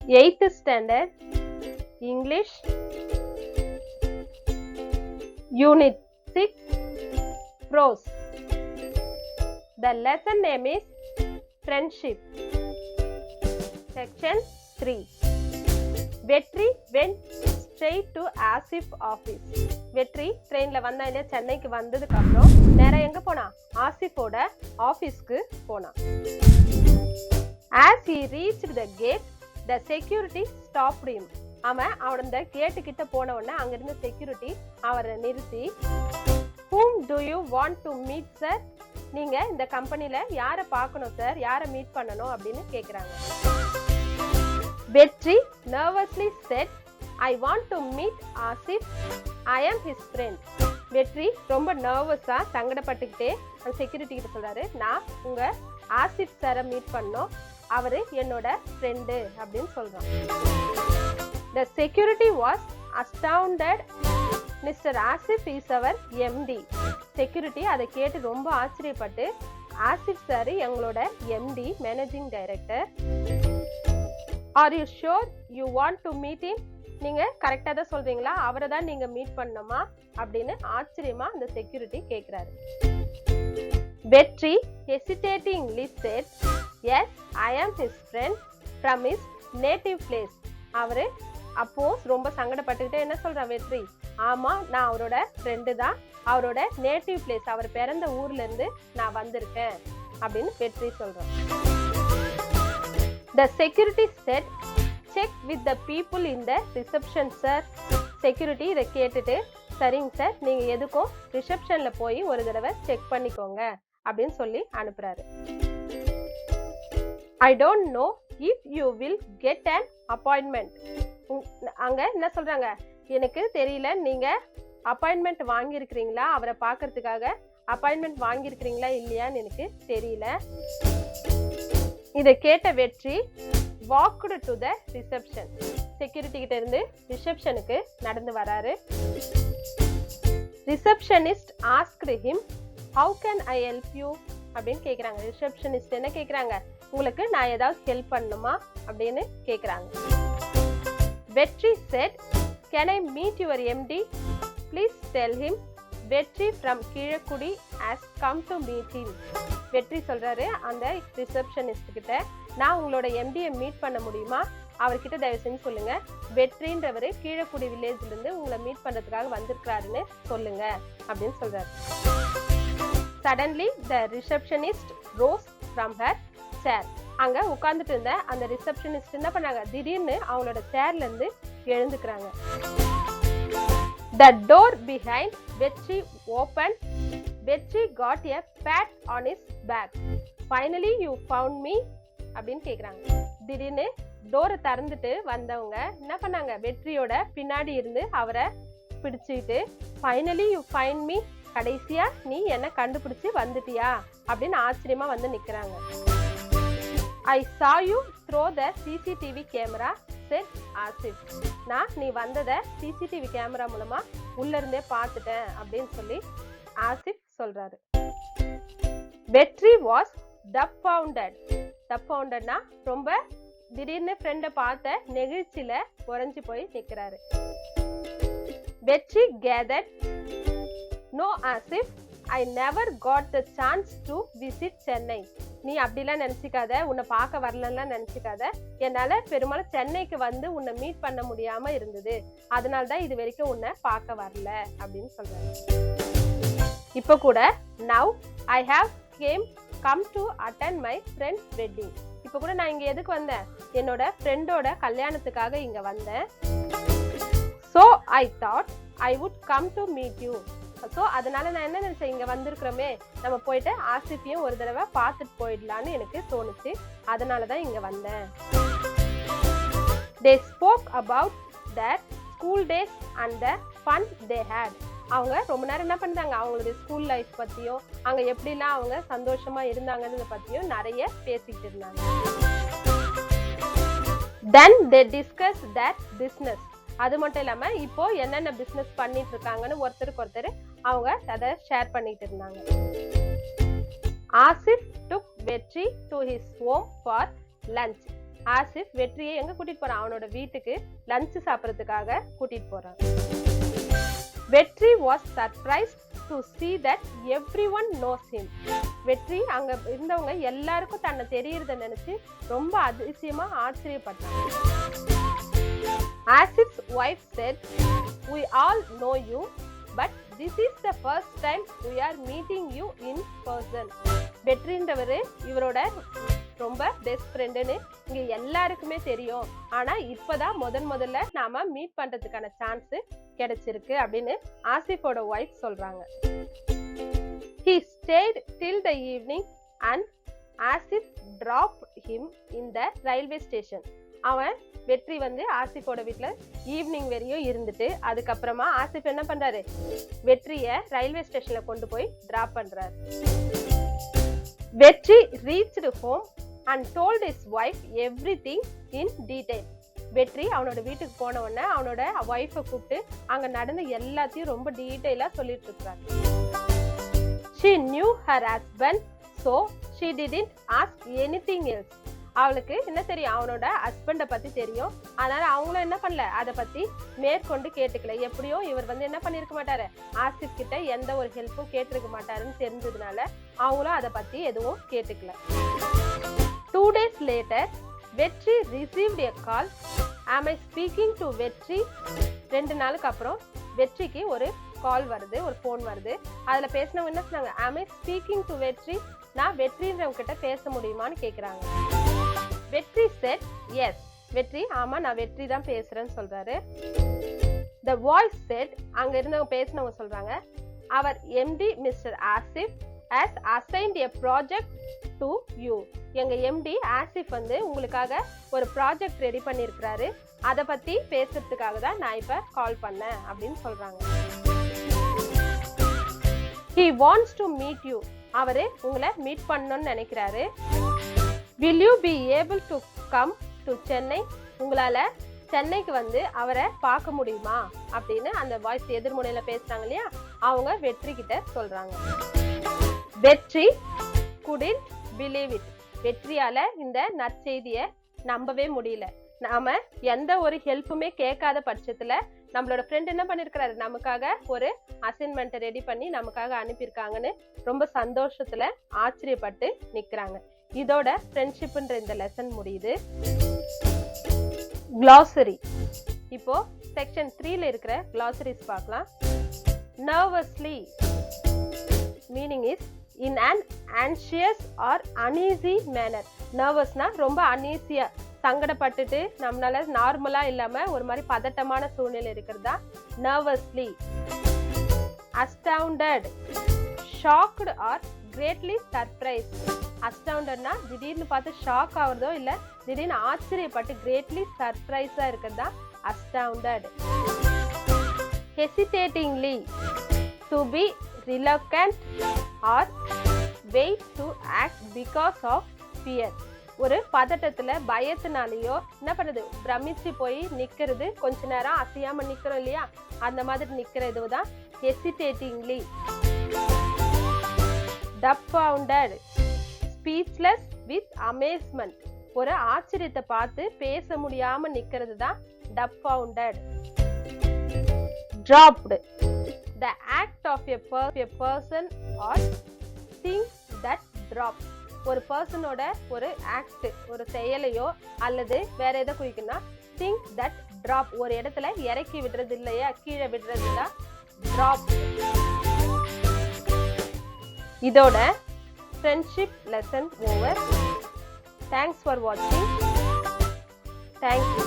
8th standard English Unit 6 Prose. The lesson name is Friendship. Section 3. Vetri went straight to Asif office. வெற்றி ட்ரெயின்ல வந்தா இல்லையா, சென்னைக்கு வந்ததுக்கு அப்புறம் நேரா எங்க போனா, ஆசிஃபோட ஆபீஸ்க்கு போனா. As he reached the gate, the security stopped him. அவன் அந்த கேட்டு கிட்ட போன உடனே அங்க இருந்த செக்யூரிட்டி அவரை நிறுத்தி, whom do you want to meet sir? நீங்க இந்த கம்பெனில யாரை பார்க்கணும் சார், யாரை மீட் பண்ணணும் அப்படின்னு கேக்குறாங்க. வெற்றி nervously said, I want to meet Asif. I am his friend. வெற்றி ரொம்ப நர்வஸா சங்கடப்பட்டுக்கிட்டே அந்த செக்யூரிட்டி கிட்ட சொல்றாரு, நான் உங்க ஆசிஃப் சாரை மீட் பண்ணோம், அவரு என்னோட ஃப்ரெண்டு அப்படின்னு சொல்றான். The security was astounded. Mr. Asif is our MD. Security அதை கேட்டு ரொம்ப ஆச்சரியப்பட்டு, ஆசிஃப் சார் எங்களோட MD, managing director. Are you sure you want to meet him? நீங்க கரெக்டா தான் சொல்றீங்களா, அவரை தான் நீங்க மீட் பண்ணணுமா அப்படின்னு ஆச்சரியமா அந்த செக்யூரிட்டி கேக்குறாரு. வெற்றி hesitatingly said, yes, I am his friend from his native place. அவரு அப்போ ரொம்ப சங்கடப்பட்டுக்கிட்டே என்ன சொல்றான் வெற்றி, ஆமா நான் அவரோட ஃப்ரெண்டு தான், அவரோட நேட்டிவ் பிளேஸ், அவர் பிறந்த ஊர்ல இருந்து நான் வந்திருக்கேன் அப்படின்னு வெற்றி சொல்றான். The security said, check with the people in the reception sir. Security இதை கேட்டுட்டு, சரிங்க சார், நீங்க எதுக்கும் ரிசப்ஷன்ல போய் ஒரு தடவை செக் பண்ணிக்கோங்க அப்படின்னு சொல்லி அனுப்புறாரு. I don't know if you will get an appointment. அங்க என்ன சொல்றாங்க, எனக்கு தெரியல நீங்க அப்பாயின்மெண்ட் வாங்கியிருக்கிறீங்களா, அவரை பார்க்கறதுக்காக அப்பாயின்மெண்ட் வாங்கியிருக்கிறீங்களா இல்லையான்னு எனக்கு தெரியல. இதை கேட்ட வெற்றி walked to the reception. Security கிட்ட இருந்து ரிசப்ஷனுக்கு நடந்து வராரு. Receptionist asked him, how can I help you? அப்படின்னு கேக்குறாங்க. ரிசப்ஷனிஸ்ட் என்ன கேக்குறாங்க, உங்களுக்கு நான் ஏதாவது ஹெல்ப் பண்ணணுமா அப்படின்னு கேக்குறாங்க. வெற்றி said, can I meet your MD? Please tell him வெற்றி from Keezhakudi has come to meet him. வெற்றி சொல்றாரு அந்த ரிசப்ஷனிஸ்ட் கிட்ட, நான் உங்களோட MD-யை மீட் பண்ண முடியுமா, அவர்கிட்ட தயவு செஞ்சு சொல்லுங்க, வெற்றின்றவரு கீழக்குடி வில்லேஜ்ல இருந்து உங்களை மீட் பண்றதுக்காக வந்திருக்காருன்னு சொல்லுங்க அப்படின்னு சொல்றாரு. Suddenly the receptionist rose from her chair. அங்க உட்கார்ந்துட்டு இருந்த அந்த ரிசப்ஷனிஸ்ட் என்ன பண்ணாங்க, திடீர்னு அவங்களோட சேர்ல இருந்து எழுந்துக்கிறாங்க. The door behind Vetri opened. Vetri got a pat on his back. Finally you found me அப்படின்னு கேக்குறாங்க. திடீர்னு டோரை திறந்துட்டு வந்தவங்க என்ன பண்ணாங்க, வெற்றியோட பின்னாடி இருந்து அவரை பிடிச்சிட்டு, ஃபைனலி யூ ஃபைண்ட் மீ, கடைசியா நீ என்ன கண்டுபிடிச்சு வந்துட்டியா அப்படின்னு ஆச்சரியமா வந்து நிக்கிறாங்க. I saw you through the CCTV camera, said Asif. நான் நீ வந்ததை சிசிடிவி கேமரா மூலமா உள்ள இருந்தே பார்த்துட்டேன் அப்படின்னு சொல்லி ஆசிஃப் சொல்றாரு. வெற்றி was dumbfounded. dumbfoundedனா ரொம்ப திடீர்னு ஃப்ரெண்ட பார்த்த நெகிழ்ச்சியில உறைஞ்சு போய் நிக்கிறாரு. வெற்றி gathered, no Asif, I never got the chance to visit Chennai. நீ அப்படிலாம் நினைச்சுக்காத, உன்னை பார்க்க வரலாம் நினைச்சுக்காத, என்னால பெரும்பாலும் சென்னைக்கு வந்து உன்னை மீட் பண்ண முடியாம இருந்தது, அதனால்தான் இது வரைக்கும் உன்னை பார்க்க வரல அப்படின்னு சொல்றாரு. இப்ப கூட now I have come to attend my friend's wedding. இப்ப கூட நான் இங்க எதுக்கு வந்தேன், என்னோட ஃப்ரெண்டோட கல்யாணத்துக்காக இங்க வந்தேன். So I thought I would come to meet you. So அதனால நான் என்ன நினைச்சேன், இங்க வந்திருக்கிறோமே நம்ம போயிட்டு ஆசிஃபையும் ஒரு தடவை பார்த்துட்டு போயிடலான்னு எனக்கு தோணுச்சு, அதனாலதான் இங்க வந்தேன். They spoke about their school days and the fun they had. அவங்க ரொம்ப நேரம் என்ன பண்ணாங்க, அவங்களுடைய ஸ்கூல் லைஃப் பத்தியும் அங்க எப்படிலாம் அவங்க சந்தோஷமா இருந்தாங்கன்றத பத்தியும் நிறைய பேசிட்டு இருந்தாங்க. Then they discussed their business. அது மட்டும் இல்லாம இப்போ என்னென்ன பிசினஸ் பண்ணிட்டு இருக்காங்கன்னு ஒருத்தருக்கு ஒருத்தர் அவங்க அதை ஷேர் பண்ணிட்டு இருந்தாங்க. ஆசிஃப் took வெற்றி to his home for lunch. Asif வெற்றியை எங்க கூட்டிட்டு போறான்? அவனோட வீட்டுக்கு லஞ்ச் சாப்பிடறதுக்காக கூட்டிட்டு போறான். வெற்றி was surprised to see that everyone knows him. வெற்றி அங்க இருந்தவங்க எல்லாருக்கும் தன்னை தெரியறத நினைச்சு ரொம்ப அதிசயமா ஆச்சரியப்பட்டாங்க. Asif's wife said, "We all know you, but this is the first time we are meeting you in person." வெற்றின்றவரு இவரோட ரொம்ப பெஸ்ட் ஃப்ரெண்டுன்னு இங்க எல்லாருக்குமே தெரியும். ஆனா இப்பதான் முதல்ல நாம மீட் பண்றதுக்கான சான்ஸ் கிடைச்சிருக்கு அப்படின்னு ஆசிஃபோட ஒய்ஃப் சொல்றாங்க. He stayed till the evening and Asif dropped him in the railway station. அவன் வெற்றி வந்து ஆசிஃபோட வீட்டுல ஈவினிங் வரையும் இருந்துட்டு அதுக்கப்புறமா ஆசிஃப் என்ன பண்றாரு? வெற்றிய ரயில்வே ஸ்டேஷன்ல கொண்டு போய் டிராப் பண்றாரு. வெற்றி reached home and told his wife everything in detail. வெற்றி அவனோட வீட்டுக்கு போன உடனே அவனோட ஒய்ஃபை கூப்பிட்டு அங்க நடந்த எல்லாத்தையும் ரொம்ப டீடைலா சொல்லிட்டு இருக்காரு. She knew her husband, so she didn't ask anything else. அவளுக்கு என்ன தெரியும்? அவனோட ஹஸ்பண்ட பத்தி தெரியும். அதனால அவங்களும் என்ன பண்ணல, அதை பத்தி மேற்கொண்டு கேட்டுக்கல. எப்படியோ இவர் வந்து என்ன பண்ணிருக்க மாட்டாரு, ஆசிஃப் கிட்ட எந்த ஒரு ஹெல்ப்பும் கேட்டிருக்க மாட்டாருன்னு தெரிஞ்சதுனால அவங்களும் அதை பத்தி எதுவும் கேட்டுக்கல. 2 days later, வெற்றி received a call. Am I speaking to வெற்றி? 2 நாளுக்கு அப்புறம் வெற்றிக்கு ஒரு கால் வருது, ஒரு போன் வருது. அதுல பேசினவங்க என்ன சொன்னாங்க? Am I speaking to வெற்றி? நான் வெற்றின்றவங்க கிட்ட பேச முடியுமான்னு கேக்குறாங்க. வெற்றி said yes. வெற்றி ஆமா நான் வெற்றி தான் பேசுறேன்னு சொல்றாரு. The voice said, அங்க இருந்தவங்க பேசினவங்க சொல்றாங்க, our MD Mr. Asif has assigned a project to you. எங்க MD ஆசிஃப் வந்து உங்களுக்காக ஒரு ப்ராஜெக்ட் ரெடி பண்ணிருக்காரு. அத பத்தி பேசுறதுக்காக தான் நான் இப்ப கால் பண்ணேன் அப்படின்னு சொல்றாங்க. He wants to meet you. அவரு உங்களை மீட் பண்ணணும்னு நினைக்கிறாரு. Will you be able to come to Chennai? உங்களால சென்னைக்கு வந்து அவரை பார்க்க முடியுமா அப்படின்னு அந்த வாய்ஸ் எதிர்முனையில பேசுறாங்க இல்லையா, அவங்க வெற்றி கிட்ட சொல்றாங்க. வெற்றி couldn't believe it. வெற்றியால இந்த நற்செய்திய நம்பவே முடியல. நாம எந்த ஒரு ஹெல்ப்புமே கேட்காத பட்சத்துல நம்மளோட ஃப்ரெண்ட் என்ன பண்ணிருக்காரு, நமக்காக ஒரு அசைன்மெண்ட் ரெடி பண்ணி நமக்காக அனுப்பியிருக்காங்கன்னு ரொம்ப சந்தோஷத்துல ஆச்சரியப்பட்டு நிக்கிறாங்க. இதோட ஃப்ரெண்ட்ஷிப்ன்ற இந்த லெசன் முடியுது. glossary. இப்போ செக்ஷன் 3ல இருக்கிற glossaries பார்க்கலாம். nervously meaning is in an anxious or uneasy manner. nervousனா ரொம்ப uneasy-ஆ சங்கடப்பட்டுட்டு நம்மளால நார்மலா இல்லாம ஒரு மாதிரி பதட்டமான சூழ்நிலை இருக்கிறதா nervously. astounded, shocked or greatly surprised. astoundedனா திடீர்னு பார்த்து ஷாக் ஆகுறதோ இல்ல திடீர்னு ஆச்சரியப்பட்டு greatly surprised-ஆ இருக்கிறதா astounded. hesitatingly, to be reluctant or wait to act because of fear. ஒரு பதட்டத்துல பயத்தினாலேயோ என்ன பண்ணுது, பிரமிச்சு போய் நிக்கிறது, கொஞ்ச நேரம் அசையாம நிக்கிறோம் இல்லையா, அந்த மாதிரி நிக்கிற இதுதான் hesitatingly. dumbfounded, speechless with amazement. ஒரு ஆச்சரியத்தை பார்த்து பேச முடியாம நிக்கிறது தான் dumbfounded. dropped, the act of a person or thing that drops. ஒரு பர்சனோட ஒரு ஆக்ட், ஒரு செயலையோ அல்லது வேற எதை குறிக்குன்னா thing that drop, ஒரு இடத்துல இறக்கி விடுறது இல்லையா, கீழே விடுறது தான் drop. இதோட friendship lesson over. Thanks for வாட்சிங். தேங்க்யூ.